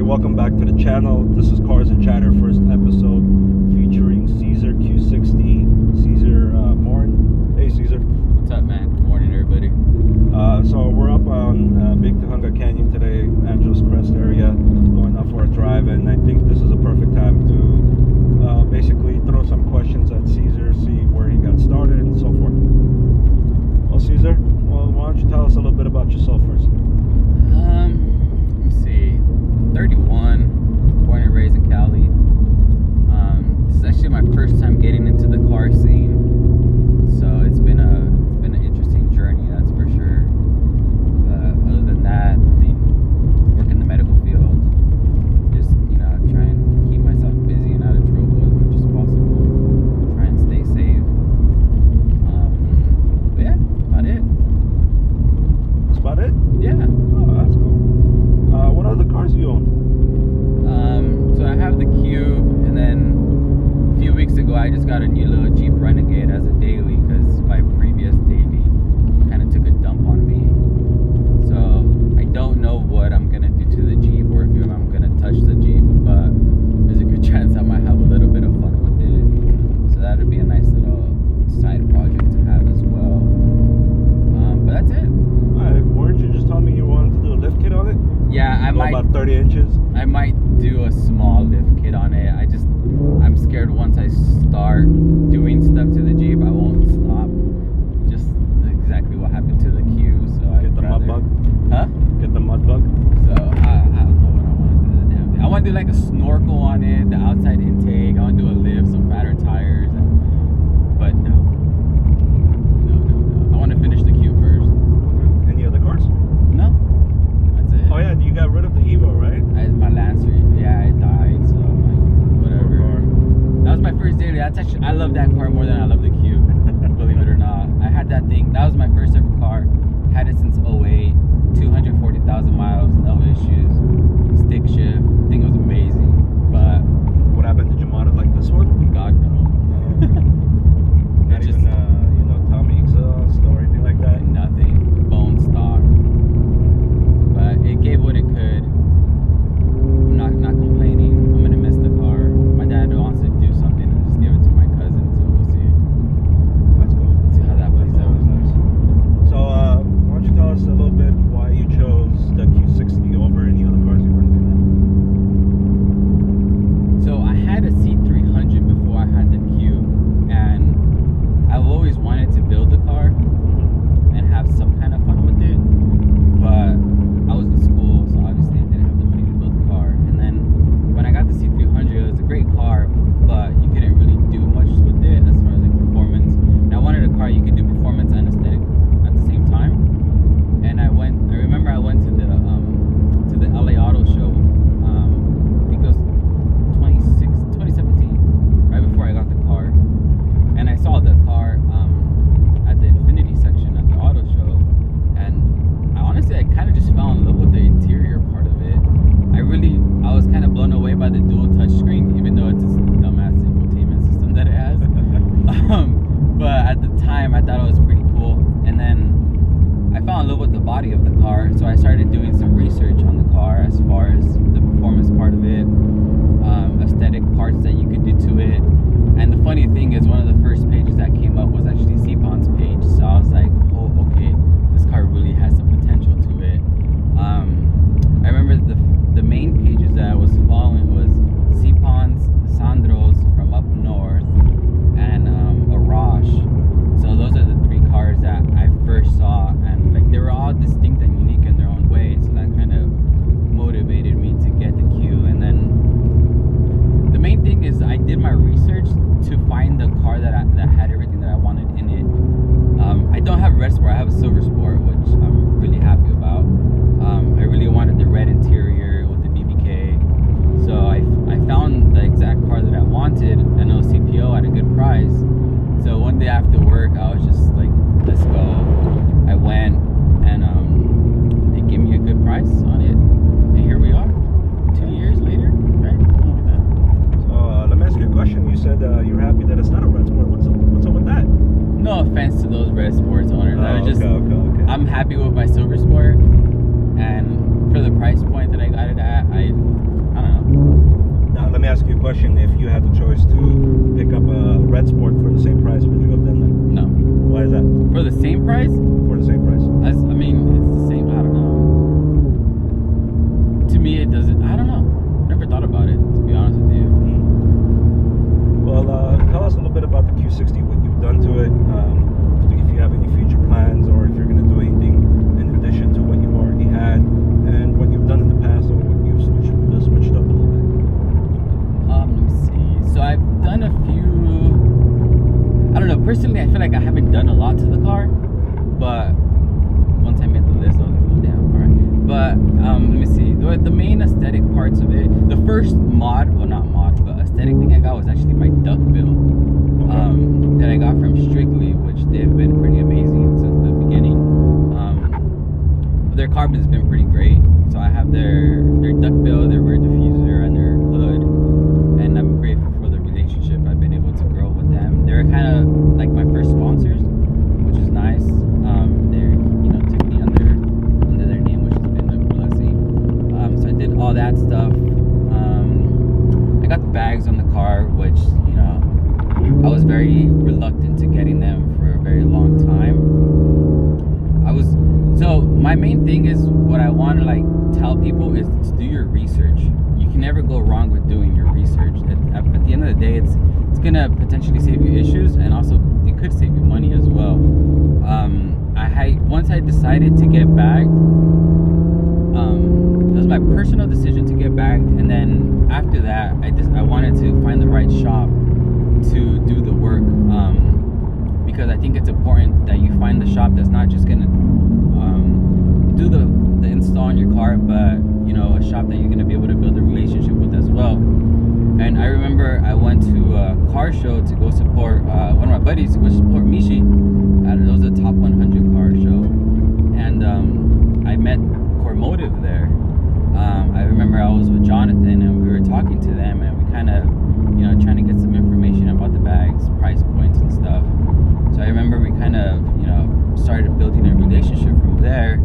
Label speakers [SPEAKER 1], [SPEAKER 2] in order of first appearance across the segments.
[SPEAKER 1] welcome back to the channel. This is Cars and Chatter, first episode featuring Cesar Q60, Cesar Marin. Hey Cesar.
[SPEAKER 2] What's up, man? Good morning, everybody.
[SPEAKER 1] So we're up on Big Tujunga Canyon today, Angeles Crest area, going up for a drive, and I think this is a perfect time to basically throw some questions at Cesar, see where he got started and so forth. Well, Cesar, why don't you tell us a little bit about yourself first?
[SPEAKER 2] Let me see. 31, born and raised in Cali. This is actually my first time getting into the car scene, so it's been an interesting journey, that's for sure. But other than that, I mean, work in the medical field, just try and keep myself busy and out of trouble as much as possible. Try and stay safe. But yeah, about it.
[SPEAKER 1] That's about it?
[SPEAKER 2] Yeah.
[SPEAKER 1] Oh, that's cool. What other cars do you own?
[SPEAKER 2] So I have the Q, and then a few weeks ago I just got a new little Jeep Renegade as a daily because my previous daily kind of took a dump on me. So I don't know what I'm gonna do to the Jeep or if I'm gonna touch the Jeep, but there's a good chance I might have a little bit of fun with it. So that'd be a nice little side project to have as well. But that's it.
[SPEAKER 1] Weren't you just telling me you wanted to do a lift kit on it?
[SPEAKER 2] Yeah, I might.
[SPEAKER 1] About 30 inches?
[SPEAKER 2] I might do a small lift kit on it. I'm scared once I start doing stuff to the Jeep, I won't stop. Just exactly what happened to the Q. So
[SPEAKER 1] Get the mud bug?
[SPEAKER 2] Huh?
[SPEAKER 1] Get the mud bug?
[SPEAKER 2] So I don't know what I want to do to the damn thing. I want to do like a snorkel on it, the outside intake. I want to do a lift, some fatter tires, but no. I want to finish the Q first.
[SPEAKER 1] Any other cars?
[SPEAKER 2] No. That's it.
[SPEAKER 1] Oh yeah, you got rid of the Evo, right?
[SPEAKER 2] My Lancer, yeah, it died, so I'm like, whatever. That was my first daily. That's actually, I love that car more than I love the Q, believe it or not. I had that thing, that was my first ever car. Had it since 08, 240,000 miles, no issues. Stick shift, thing was amazing, but...
[SPEAKER 1] What happened? Did you mod it like this one?
[SPEAKER 2] God, no.
[SPEAKER 1] Not even, Tommy exhaust or anything like that?
[SPEAKER 2] Nothing, bone stock. But it gave what it could. I'm not complaining. I'm gonna miss the car. My dad wants to do something and just give it to my cousin, so we'll see.
[SPEAKER 1] That's cool.
[SPEAKER 2] See how that plays out.
[SPEAKER 1] Nice. So, why don't you tell us a little bit why you chose the Q60 over any other cars you were looking at?
[SPEAKER 2] So I had a C300 before I had the Q, and I've always wanted to build a car and have some kind of fun with it, but I was in school, so obviously I didn't have the money to build a car. And then when I got the C300, it was a great car, but you couldn't really do much with it as far as like performance. And I wanted a car you could do performance and aesthetic at the same time. And I remember I went to the LA Auto Show. I think it was 2017, right before I got the car. And I saw the car at the Infiniti section at the auto show, and I kind of just fell in love with the interior part of it. I was kind of blown away by the dual touchscreen, even though it's a dumbass infotainment system that it has. But at the time, I thought it was pretty cool. And then I fell in love with the body of the car, so I started doing some research on the car as far as the performance part of it, aesthetic parts that you could do to it. And the funny thing is, one of the first pages that came up was actually CPON's page. So I was like, oh, okay, this car really has some potential to it. I remember the main pages that I was following was CPON's, Sandro's from up north, and Arash. So those are the three cars that I first saw, and like they were all distinct and unique in their own way. So that kind of motivated me to get the Q. And then the main thing is I did my research to find the car that had everything that I wanted in it. I don't have red sport, I have a silver sport, which I'm really happy about. I really wanted the red interior with the BBK, so I found the exact car that I wanted, and it was CPO at a good price. So one day after work, I was just like, let's go. I went, and they gave me a good price on it, and here we are 2 years later, right? Like that.
[SPEAKER 1] So let me ask you a question. You said you're happy that it's not a red sport. What's up with that?
[SPEAKER 2] No offense to those red sports owners. I was just,
[SPEAKER 1] okay.
[SPEAKER 2] I'm happy with my silver sport, and for the price point that I got it at,
[SPEAKER 1] question: if you had the choice to pick up a red sport for the same price, would you have done that?
[SPEAKER 2] No.
[SPEAKER 1] Why is that?
[SPEAKER 2] For the same price?
[SPEAKER 1] For the same price.
[SPEAKER 2] I mean, it's the same. I don't know. To me, it doesn't. I don't know. Never thought about it, to be honest with you.
[SPEAKER 1] Well, tell us a little bit about the Q60, what you've done to it, if you have any future plans, or if you're going to do anything in addition to what you've already had, and what you've done in the past, or what you've switched up a little bit.
[SPEAKER 2] Let me see. So I've done a few. I don't know. Personally, I feel like I haven't done a lot to the car, but once I made the list, I was like, oh damn, all right. But let me see. The main aesthetic parts of it. The first not mod, but aesthetic thing I got was actually my duck bill that I got from Strictly, which they've been pretty amazing since the beginning. Their carbon's been pretty great. So I have their duck bill, their rear diffuser, and their hood, and I'm grateful for the relationship I've been able to grow with them. They're kind of like my first sponsors, which is nice. They're took me under their name, which has been a blessing. So I did all that stuff. I got the bags on the car, which I was very reluctant to getting them for a very long time. So my main thing is, what I want to tell people is to do your research. You can never go wrong with doing your research. At the end of the day, it's gonna potentially save you issues, and also it could save you money as well. Once I decided to get bagged, it was my personal decision to get bagged, and then after that, I wanted to find the right shop to do the work, because I think it's important that you find the shop that's not just gonna do the install on your car, but a shop that you're gonna be able to build a relationship with as well. And I remember I went to a car show to go support one of my buddies to go support Mishi. It was a top 100 car show, and I met Motive there. I remember I was with Jonathan, and we were talking to them, and we kind of trying to get some information about the bags, price points and stuff. So I remember we kind of started building a relationship from there.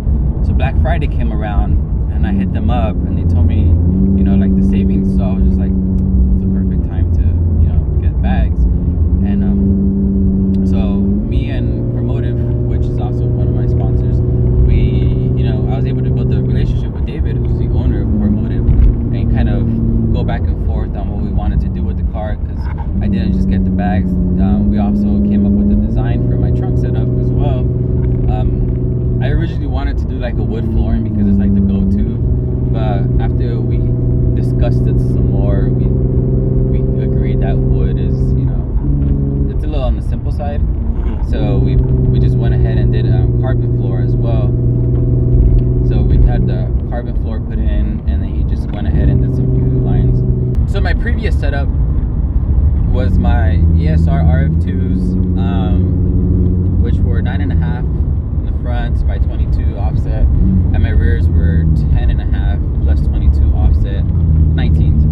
[SPEAKER 2] So Black Friday came around, and I hit them up, and they told me the savings. So I was just like, it's the perfect time to get bags. And so me and Promotive, which is also one of my sponsors, I was able to build a relationship with David, who's the owner of Motive, and kind of go back and forth on what we wanted to do with the car, because I didn't just get the bags. We also came up with the design for my trunk setup as well. I originally wanted to do a wood flooring because it's the go-to, but after we discussed it some more, we agreed that wood is it's a little on the simple side. So we just went ahead and did carbon floor as well. So we had the carbon floor put in, and then he just went ahead and did some blue lines. So my previous setup was my ESR RF2s, which were 9.5 in the front by 22 offset, and my rears were 10.5 plus 22 offset, 19th,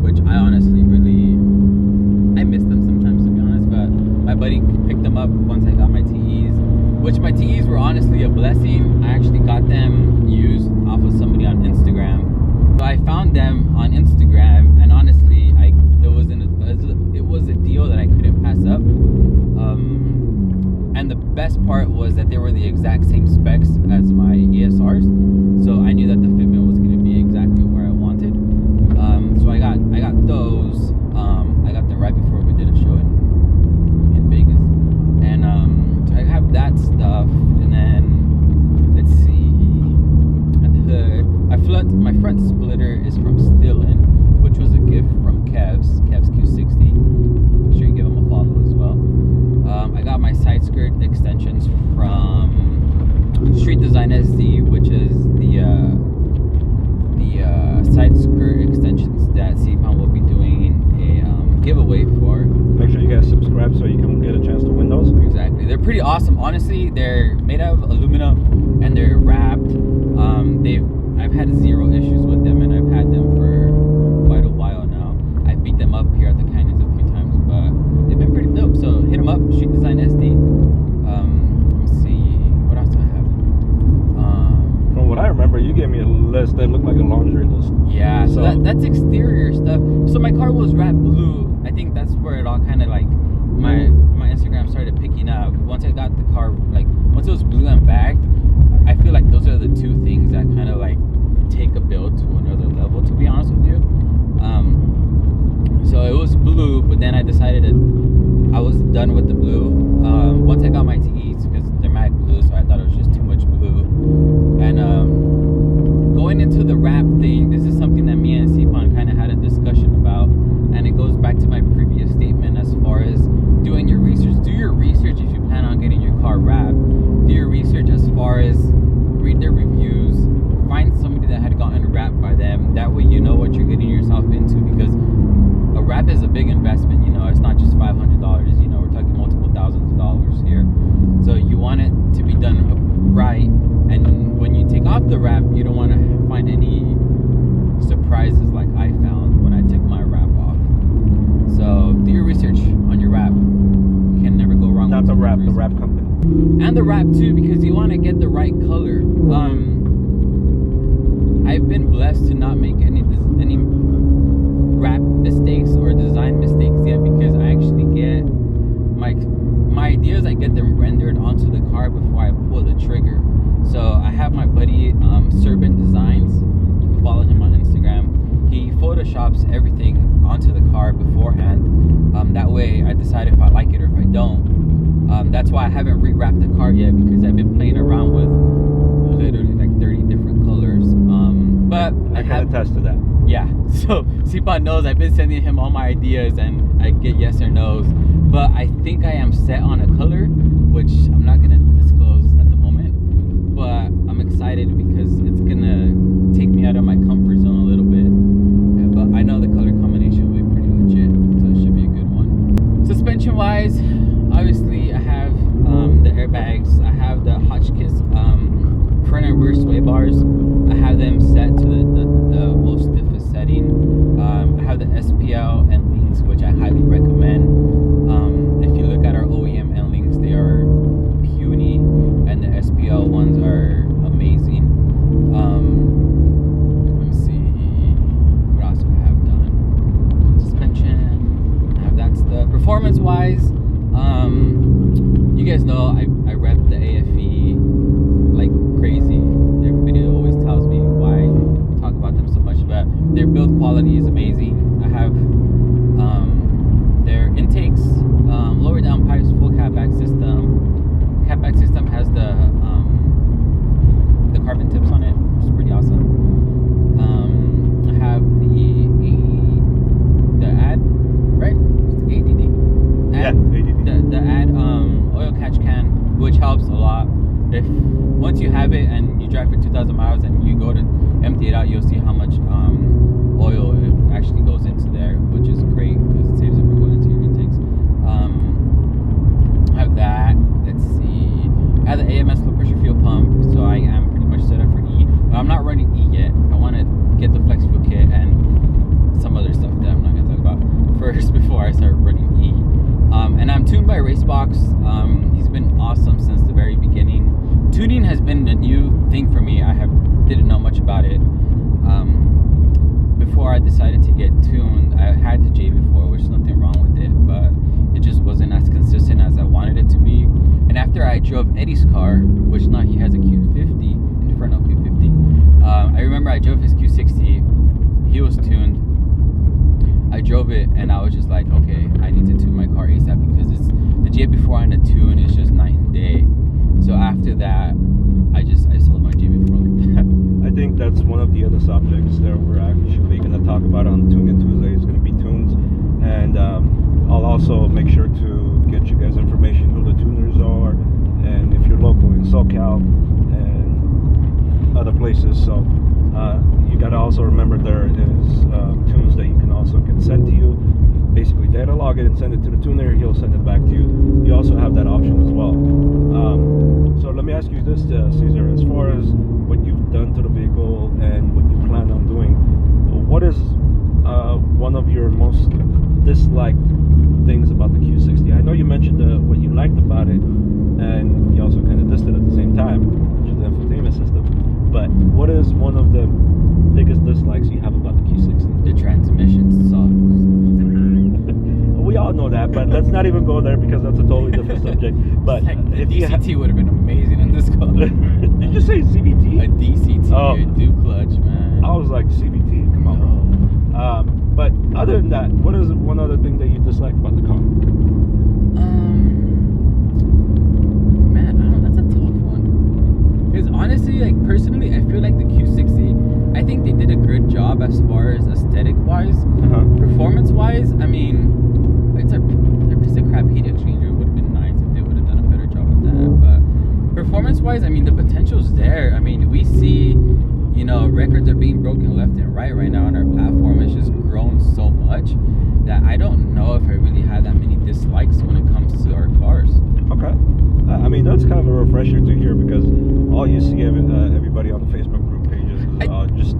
[SPEAKER 2] which I honestly I miss them sometimes, to be honest, but my buddy picked them up once I got my TEs, which my TEs were honestly a blessing. I actually got them used off of somebody on Instagram. So I found them on Instagram, and honestly, it was a deal that I couldn't pass up. And the best part was that they were the exact same specs as my ESRs, so I knew that the fitment was going to be exactly where I wanted. So I got those. I got them right before we did a show in Vegas, and so I have that stuff. And then let's see, at the hood, my front splitter is from Stillin, which was a gift from Kev's Q60. Make sure you give him a follow as well. I got my side skirt extensions from Street Design SD, which is the side skirt extensions that CPON will be doing a giveaway for.
[SPEAKER 1] Make sure you guys subscribe so you can get a chance to win those.
[SPEAKER 2] Exactly. They're pretty awesome. Honestly, they're made out of aluminum, and they're wrapped. I've had zero issues with them, and I've had them for quite a while now. I beat them up here at the Canyons a few times, but they've been pretty dope. So hit them up, Street Design SD. Let's see, what else do I have?
[SPEAKER 1] From what I remember, you gave me a list that looked like a laundry list.
[SPEAKER 2] Yeah, so that's exterior stuff. So my car was wrapped blue. I think that's where it all kind of like my Instagram started picking up. Once I got the car, like once it was blue and bagged, I feel like those are the two things that kind of like take a build to another level, to be honest with you. So it was blue, but then I decided I was done with the blue. Once I got my TEs, because they're matte blue, so I thought it was just too much blue. And going into the wrap thing, this is something that me and Sipan kind of had a discussion about, and it goes back to my previous statement as far as doing your research. Do your research if you plan on getting your car wrapped. Do your research as far as read their reviews, find somebody that had gotten wrapped by them. That way you know what you're getting yourself into, because a wrap is a big investment. You know, it's not just $500. You know, we're talking multiple thousands of dollars here. So you want it to be done right, and when you take off the wrap, you don't want to find any surprises like I found when I took my wrap off. So do your research on your wrap. You can never go wrong.
[SPEAKER 1] Not
[SPEAKER 2] with
[SPEAKER 1] the wrap company.
[SPEAKER 2] And the wrap too, because you want to get the right color. I've been blessed to not make any wrap mistakes or design mistakes yet, because I actually get my ideas, I get them rendered onto the car before I pull the trigger. So I have my buddy Serban Designs. You can follow him on Instagram. He photoshops everything onto the car beforehand. That way I decide if I like it or if I don't. That's why I haven't rewrapped the car yet, because I've been playing around with literally like 30 different colors. But
[SPEAKER 1] I can attest to that.
[SPEAKER 2] Yeah, so Sipan knows I've been sending him all my ideas and I get yes or no's. But I think I am set on a color, which I'm not going to disclose at the moment. But I'm excited because it's going to take me out of my comfort zone a little bit. Yeah, but I know the color combination will be pretty legit, so it should be a good one. Suspension-wise, obviously I have the airbags. I have the Hotchkiss front and rear sway bars. I have them set to the most stiffest setting. I have the SPL and links, which I highly recommend. If you look at our OEM and links, they are puny, and the SPL ones are amazing. Let me see what else I have done. Suspension, I have that stuff. Performance wise, you guys know I rep the AFE like crazy. Everybody always tells me why I talk about them so much, but their build quality is amazing. I have their intakes, lower down pipes, full catback system. Catback system has the carbon tips on it, which is pretty awesome. I have the ADD, right? It's ADD.
[SPEAKER 1] ADD.
[SPEAKER 2] The add oil catch can, which helps a lot. If once you have it and you drive for 2,000 miles and you go to empty it out, you'll see how much oil it actually goes into there, which is great because it saves it from going into your intakes. I have that. Let's see. I have the AMS low pressure fuel pump, so I am pretty much set up for E. But I'm not running E yet. I want to get the flex fuel kit and some other stuff that I'm not going to talk about first before I start running E. And I'm tuned by Racebox. He's been awesome since the very beginning. Tuning has been a new thing for me. I didn't know much about it. Before I decided to get tuned, I had the J4, which is nothing wrong with it, but it just wasn't as consistent as I wanted it to be. And after I drove Eddie's car, which now he has a Q50, Inferno Q50. I remember I drove his Q60. He was tuned. I drove it and I was just like, okay, I need to tune my car ASAP, because it's the J4 and the tune is just night and day. So after that, I sold my J4 like that.
[SPEAKER 1] I think that's one of the other subjects that we're actually going to talk about on Tune In Tuesday. Is going to be tunes, and I'll also make sure to get you guys information who the tuners are, and if you're local in SoCal and other places. So you got to also remember there is tunes that you can also get sent to you. Basically data log it and send it to the tuner. He'll send it back to you. You also have that option as well. So let me ask you this, Cesar, as far as what you've done to the vehicle and what you plan on doing, what is one of your most disliked things about the Q60? I know you mentioned what you liked about it, and you also kind of dissed it at the same time, which is the infotainment system. But what is one of the biggest dislikes you have about the Q60? but let's not even go there because that's a totally different subject. But
[SPEAKER 2] Like, the
[SPEAKER 1] if you
[SPEAKER 2] DCT would have been amazing in this car.
[SPEAKER 1] did you say
[SPEAKER 2] A
[SPEAKER 1] CVT?
[SPEAKER 2] DCT,
[SPEAKER 1] Oh.
[SPEAKER 2] a dew clutch, man.
[SPEAKER 1] I was like CVT. Come on, bro. But other than that, what is one other thing that you dislike about the car?
[SPEAKER 2] Man, I don't know, that's a tough one. Because honestly, like personally, I feel like the Q60, I think they did a good job as far as aesthetic wise. Performance wise, I mean, it's a crap heat exchanger. It would have been nice if they would have done a better job with that. But performance wise, I mean, the potential's there. I mean, we see, records are being broken left and right now, and our platform has just grown so much that I don't know if I really had that many dislikes when it comes to our cars.
[SPEAKER 1] Okay. I mean, that's kind of a refresher to hear because all you see everybody on the Facebook group pages is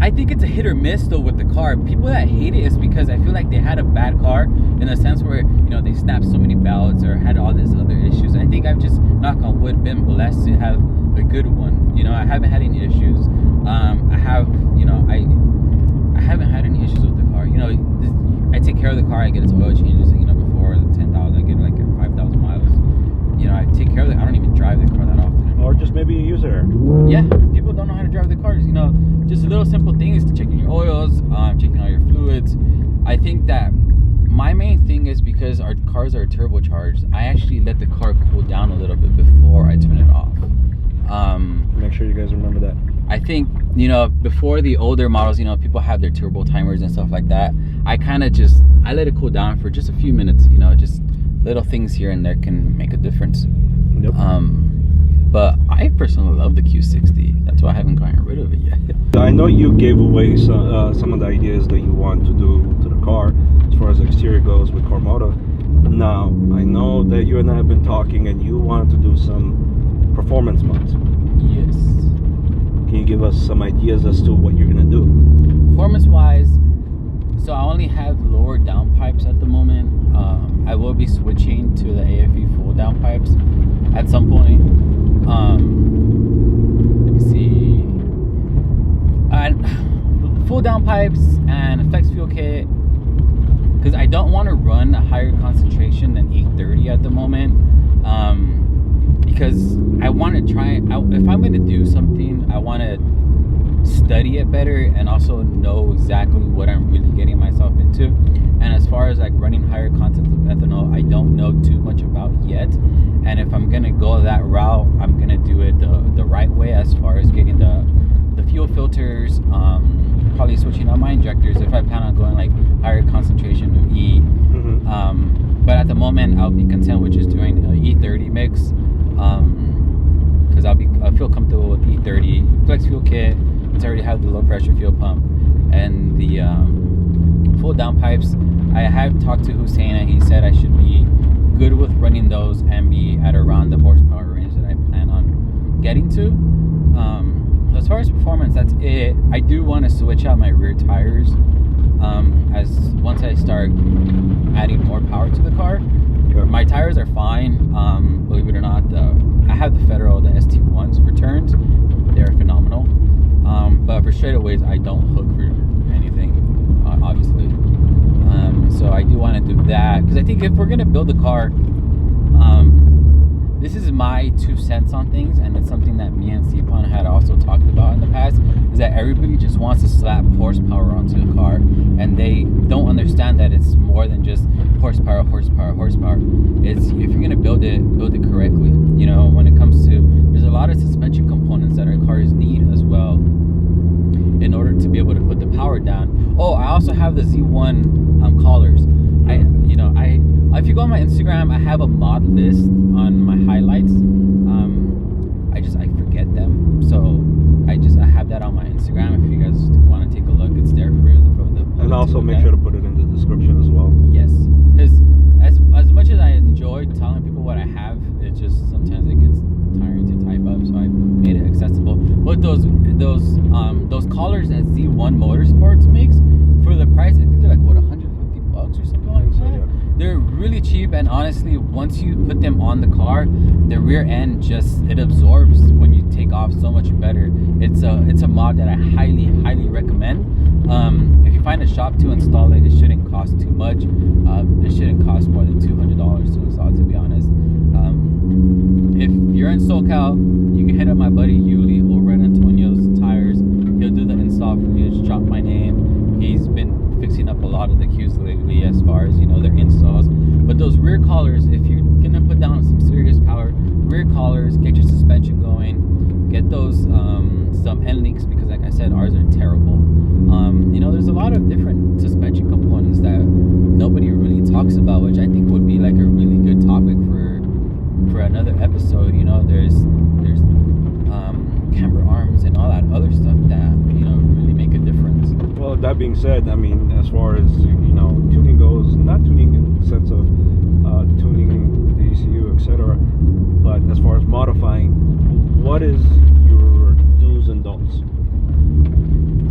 [SPEAKER 2] I think it's a hit or miss though with the car. People that hate it is because I feel like they had a bad car in a sense where they snapped so many belts or had all these other issues. I think I've just, knock on wood, been blessed to have a good one. I haven't had any issues. I haven't had any issues with the car. I take care of the car. I get its oil changes. Before the 10,000, I get like 5,000 miles. I take care of it. I don't even drive the car that often anymore.
[SPEAKER 1] or just maybe a user.
[SPEAKER 2] Yeah, people don't know how to drive the cars. Just little simple things, checking your oils, checking all your fluids. I think that my main thing is because our cars are turbocharged, I actually let the car cool down a little bit before I turn it off.
[SPEAKER 1] Make sure you guys remember that.
[SPEAKER 2] I think, before the older models, people have their turbo timers and stuff like that. I let it cool down for just a few minutes, just little things here and there can make a difference.
[SPEAKER 1] Yep.
[SPEAKER 2] But I personally love the Q60. That's why I haven't gotten rid of it yet.
[SPEAKER 1] I know you gave away some of the ideas that you want to do to the car as far as exterior goes with Carmoda. Now, I know that you and I have been talking and you wanted to do some performance mods.
[SPEAKER 2] Yes.
[SPEAKER 1] Can you give us some ideas as to what you're going to do?
[SPEAKER 2] Performance-wise, so I only have lower downpipes at the moment. I will be switching to the AFE full downpipes at some point. Let me see. Full downpipes and a flex fuel kit, because I don't want to run a higher concentration than 830 at the moment. Because I want to try, if I'm going to do something, I want to study it better and also know exactly what I'm really getting myself into. And as far as like running higher content of ethanol, I don't know too much about yet. And if I'm going to go that route, I'm going to do it the right way as far as getting the fuel filters, probably switching out my injectors if I plan on going like higher concentration of E.
[SPEAKER 1] Mm-hmm.
[SPEAKER 2] But at the moment, I'll be content with just doing an E30 mix, because I feel comfortable with E30 flex fuel kit. It's already have the low pressure fuel pump and the full downpipes. I have talked to Hussein and he said I should be good with running those and be at around the horsepower range that I plan on getting to. So as far as performance, that's it. I do want to switch out my rear tires as once I start adding more power to the car.
[SPEAKER 1] Okay.
[SPEAKER 2] My tires are fine. Believe it or not, I have the Federal, the ST1s for turns. They're phenomenal. But for straightaways, I don't hook for anything, obviously. So I do want to do that because I think if we're gonna build a car, this is my 2 cents on things, and it's something that me and Stepan had also talked about in the past, is that everybody just wants to slap horsepower onto a car, and they don't understand that it's more than just horsepower. It's, if you're gonna build it correctly. When it comes to, there's a lot of suspension components that our cars need as well in order to be able to put the power down. Oh, I also have the Z1 collars. If you go on my Instagram, I have a mod list on my highlights. I forget them, so I have that on my Instagram. If you guys want to take a look, it's there for the
[SPEAKER 1] And also make sure to put it in the description as well.
[SPEAKER 2] Yes, because as much as I enjoy telling people what I have, it just sometimes it gets tiring to type up, so I made it accessible. But those collars that Z1 Motorsports makes, for the price, I think they're like what, $150 or something like that.
[SPEAKER 1] So, yeah.
[SPEAKER 2] They're really cheap, and honestly, once you put them on the car, the rear end it absorbs when you take off so much better. It's a mod that I highly recommend. If you find a shop to install it, it shouldn't cost too much. It shouldn't cost more than $200 to install, to be honest. If you're in SoCal, you can hit up my buddy Yuli over at Antonio's Tires. He'll do the install for you. Just drop my name. He's been fixing up a lot of the queues lately as far as, their installs. But those rear collars, if you're gonna put down some serious power, rear collars, get your suspension going, get those some end links, because like I said, ours are terrible. There's a lot of different suspension components that nobody really talks about, which I think would be like a really good topic for another episode. There's camber arms and all that other stuff that really make a difference.
[SPEAKER 1] Well, that being said, I mean, as far as tuning goes, not tuning in the sense of tuning the ECU, etc., but as far as modifying, what is your do's and don'ts?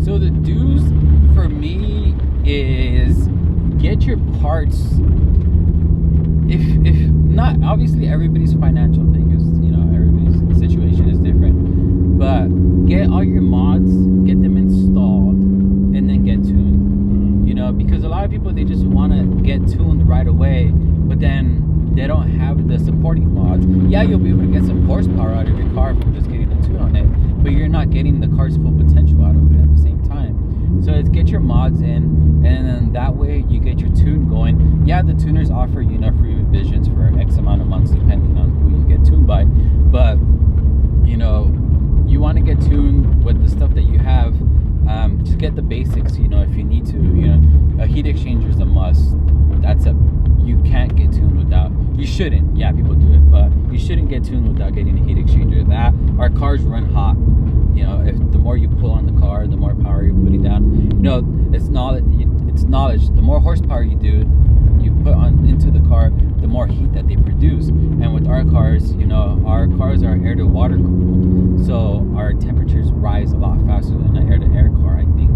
[SPEAKER 2] So the do's for me is get your parts. If not, obviously everybody's financial thing is, everybody's situation is different, but get all your mods, get them installed, and then get tuned. Because a lot of people, they just want to get tuned right away, but then they don't have the supporting mods. Yeah, you'll be able to get some horsepower out of your car from just getting a tune on it, but you're not getting the car's full potential out of it at the same time. So it's get your mods in, and then that way you get your tune going. Yeah, the tuners offer free revisions for X amount of months depending on who you get tuned by, but you want to get tuned with the stuff that you have. Just get the basics, if you need to. A heat exchanger is a must. You can't get tuned without. You shouldn't. Yeah, people do it, but you shouldn't get tuned without getting a heat exchanger. Our cars run hot. If the more you pull on the car, the more power you're putting down. It's knowledge. It's knowledge. The more horsepower you put on into the car, the more heat that they produce. And with our cars, our cars are air to water cooled, so our temperatures rise a lot faster than an air to air car. I think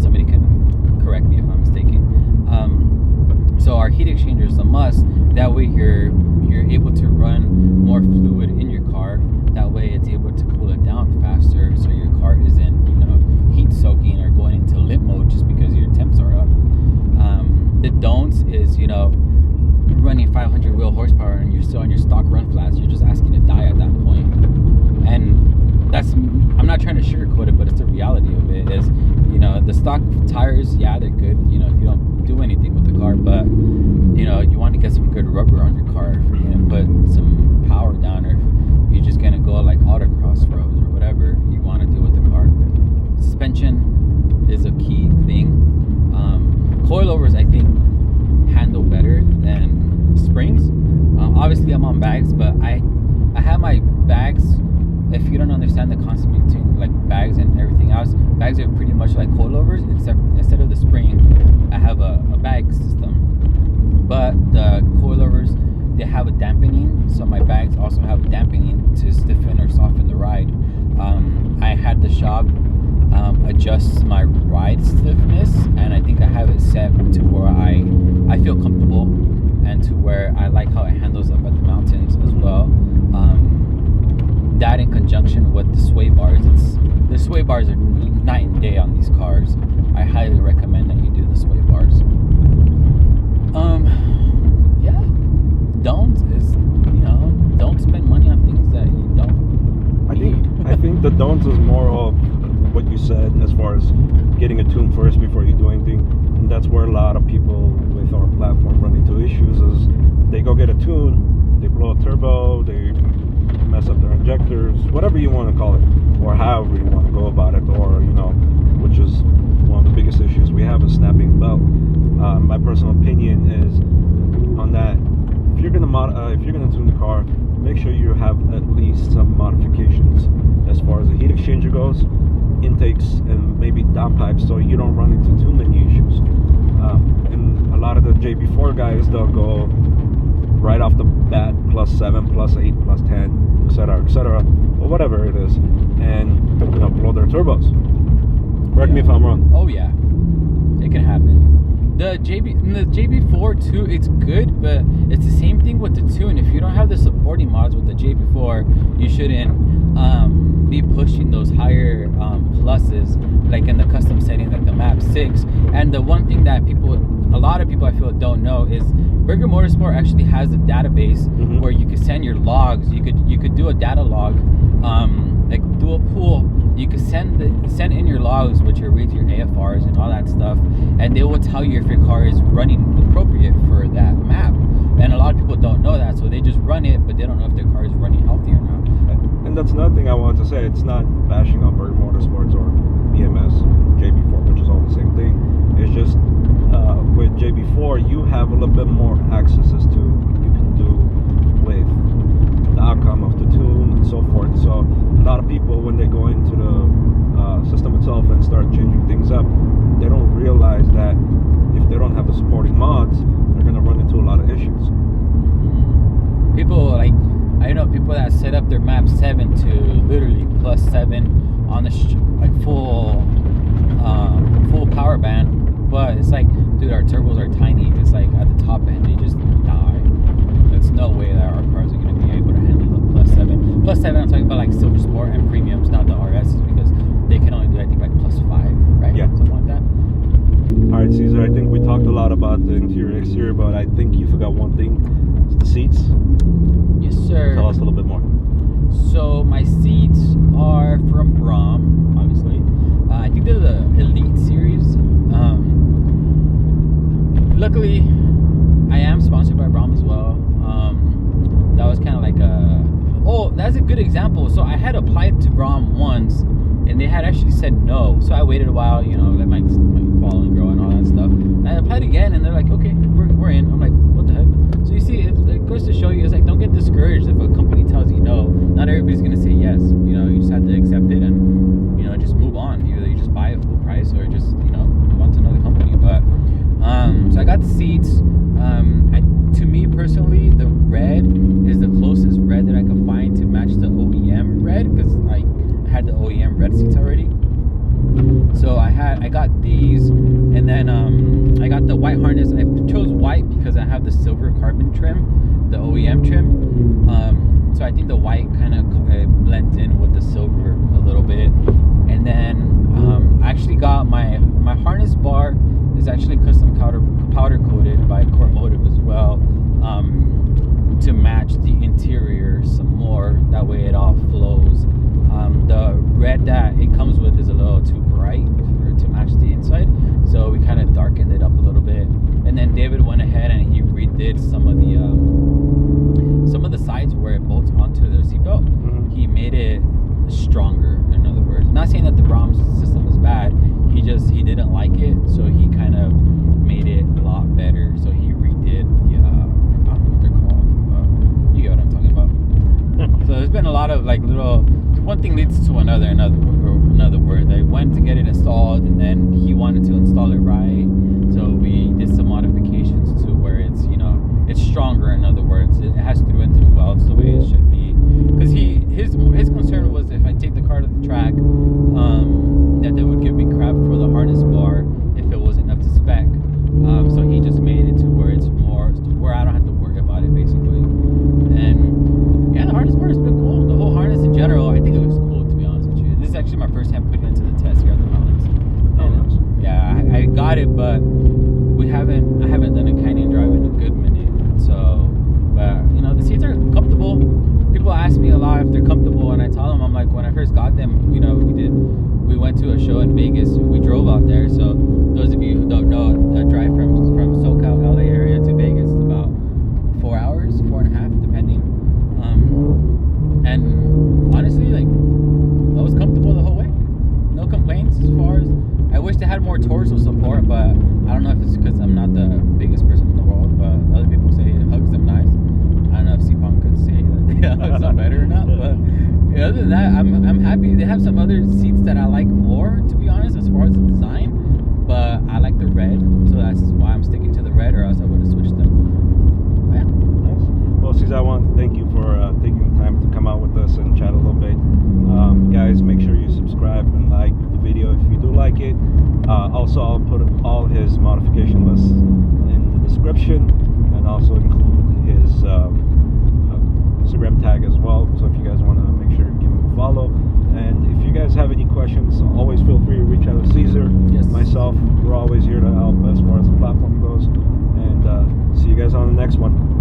[SPEAKER 2] somebody can correct me if I'm mistaken. So our heat exchanger is a must. That way you're able to run more fluid in your car. That way it's able to cool it down faster, so your car isn't heat soaking or going into limp mode just because your temps are up. The don'ts is running 500 wheel horsepower and you're still on your stock run flats. You're just asking to die at that point. And I'm not trying to sugarcoat it, but it's the reality of it. Is the stock tires, yeah, they're good if you don't do anything with the car, but you want to get some good rubber on your car if you're gonna put some power down, or if you're just gonna go like autocross roads or whatever you want to do with the car. Suspension is a key thing. Coilovers, I think, handle better than springs. Obviously I'm on bags, but I have my bags. If you don't understand the concept between like bags and everything else, bags are pretty much like coilovers, except instead of the spring, I have a bag system. But the coilovers, they have a dampening, so my bags also have a dampening to stiffen or soften the ride. I had the shop adjust my ride stiffness, and I think I have it set to where I feel comfortable and to where I like how it handles up at the mountains as well. That in conjunction with the sway bars, the sway bars are night and day on these cars. I highly recommend that you do the sway bars. Yeah, don't spend money on things that you don't.
[SPEAKER 1] I think the don'ts is more of what you said as far as getting a tune first before you do anything, and that's where a lot of people with our platform run into issues. Is they go get a tune, they blow a turbo, they mess up their injectors, whatever you want to call it, or however you want to go about it, or which is one of the biggest issues we have is snapping the belt. My personal opinion is on that. If you're gonna tune the car, make sure you have at least some modifications as far as the heat exchanger goes, intakes, and maybe downpipes, so you don't run into too many issues. And a lot of the JB4 guys, they'll go right off the bat +7, +8, +10, etc., or whatever it is, and blow their turbos. Correct me if I'm wrong.
[SPEAKER 2] Oh yeah, it can happen. the JB4 too, it's good, but it's the same thing with the Tune. If you don't have the supporting mods with the JB4, you shouldn't be pushing those higher pluses, like in the custom setting, like the map 6. And the one thing that a lot of people I feel don't know is Burger Motorsport actually has a database where you could send your logs. You could do a data log, like do a pool. You could send in your logs, which reads your AFRs and all that stuff, and they will tell you if your car is running appropriate for that map. And a lot of people don't know that, so they just run it, but they don't know if their car is running healthy or not.
[SPEAKER 1] And that's another thing I wanted to say. It's not bashing on Burger Motorsports or BMS, JB4, which is all the same thing. It's just with JB4, you have a little bit more access as to what you can do with the outcome of the tune and so forth. So a lot of people, when they go into the system itself and start changing things up, they don't realize that if they don't have the supporting mods, they're going to run into a lot of issues.
[SPEAKER 2] People I know people that set up their map 7 to literally +7 on the full power band, but it's like, dude, our turbos are tiny. It's like at the top end they just die. There's no way that our cars are going to be able to handle the +7. +7, I'm talking about like Silver Sport and Premiums, not the RSs, because they can only do, I think, like +5, right?
[SPEAKER 1] Yeah,
[SPEAKER 2] something like that.
[SPEAKER 1] All right, Cesar, I think we talked a lot about the interior, exterior, but I think you forgot one thing. It's the seats.
[SPEAKER 2] Yes, sir.
[SPEAKER 1] Tell us a little bit more.
[SPEAKER 2] So my seats are from Brom, obviously. I think they're the Elite series. Luckily, I am sponsored by Brom as well. That was kind of like that's a good example. So I had applied to Brom once, and they had actually said no. So I waited a while, let my following grow and all that stuff. And I applied again, and they're like, okay, we're in. I'm like, what the heck? So you see, it goes to show you, it's like, don't get discouraged if a company tells you no. Not everybody's gonna say yes. You just have to accept it and just move on. Either you just buy it full price or just move on to another company. But so I got the seats. To me personally, the red is the closest red that I could find to match the OEM red, because I had the OEM red seats already. So I got these, and then I got the white harness. I chose white because I have the silver carbon trim, the OEM trim. So I think the white kind of blends in with the silver a little bit. And then I actually got my harness bar is actually custom powder coated by Cormotive as well, to match the interior some more. That way it all flows. The red that it comes with is a little too bright to match the inside, so we kind of darkened it up a little bit. And then David went ahead and he redid some of the sides where it bolts onto the seatbelt. He made it stronger, in other words. Not saying that the Brahms system is bad, he didn't like it, so he kind of made it a lot better. So he redid the I don't know what they're called, you get what I'm talking about. So there's been a lot of like little, one thing leads to another word. I went to get it installed, and then he wanted to install it right, so we did some modifications to where it's it's stronger. In other words, it has through and through welds the way it should be, because his concern was if I take the car to the track, that they would give me crap for the harness bar if it wasn't up to spec. So he just made it to where it's more, where I don't have to worry about it, basically. And yeah, the harness bar has been cool. The whole harness in general, I think it looks cool, to be honest with you. This is actually my first time putting it into the test here at the mountains. And yeah, I got it, but I haven't done a canyon drive in a good minute. So, but the seats are comfortable. People ask me a lot if they're comfortable, and I tell them, I'm like, when I first got them, we went to a show in Vegas. We drove out there. So those of you who don't know, the drive from SoCal, LA area to Vegas is about 4 hours, 4.5, depending. And honestly, like, I was comfortable the whole way. No complaints as far as. I wish they had more torso support, but I don't know if it's because I'm not the biggest person in the world. But other people say it hugs them nice. I don't know if CPOM could say that it hugs them better or not. But other than that, I'm happy. They have some other seats that I like more, to be honest, as far as the design. But I like the red, so that's why I'm sticking to the red, or else I would have switched them. But yeah.
[SPEAKER 1] Nice. Well, Cesar, I want to thank you for taking the time to come out with us and chat a little bit. Guys, make sure you subscribe and like the video. video if you do like it. Also, I'll put all his modification lists in the description, and also include his Instagram tag as well. So if you guys want to make sure to give him a follow. And if you guys have any questions, always feel free to reach out to Cesar.
[SPEAKER 2] Yes.
[SPEAKER 1] Myself, we're always here to help as far as the platform goes. And see you guys on the next one.